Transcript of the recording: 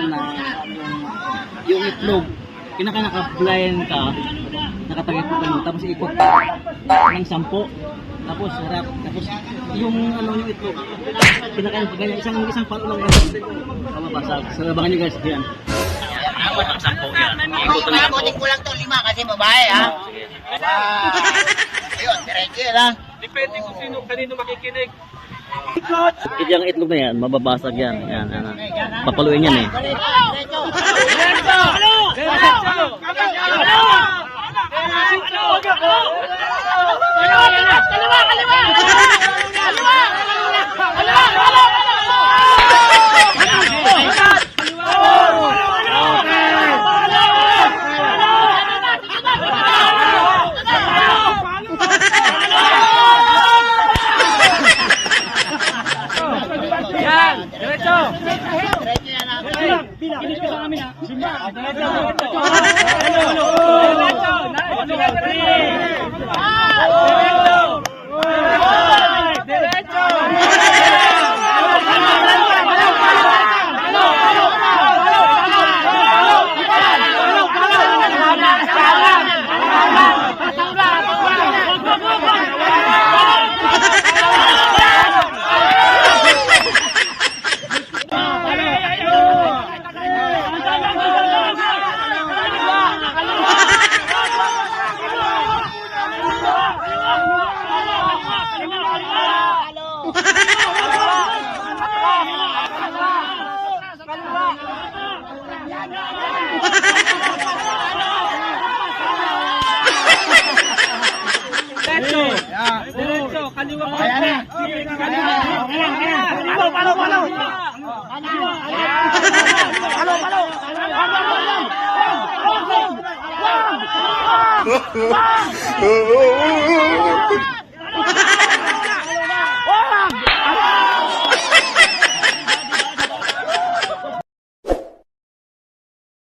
kailangan na yung itlog, naka-blind ka, nakatagit ka mo, tapos ikot ng 10. Tapos harap, tapos yung yung itlog, kinakain pa ganyan, isang palo lang ganyan. Mababasag. So abangan nyo guys, diyan. Apat ang 10 yan. Ikutin ko lang to 5 kasi babae ha. Ayun, diretso yan ha. Depende kung kanino makikinig. Ikit yung itlog na yan, mababasag yan. Yan. Papaluin yan eh. Diretso! Diretso yan ha. Kinis ka sa amin ha. Diretso, kaliwa mo. Ayan na. Oh,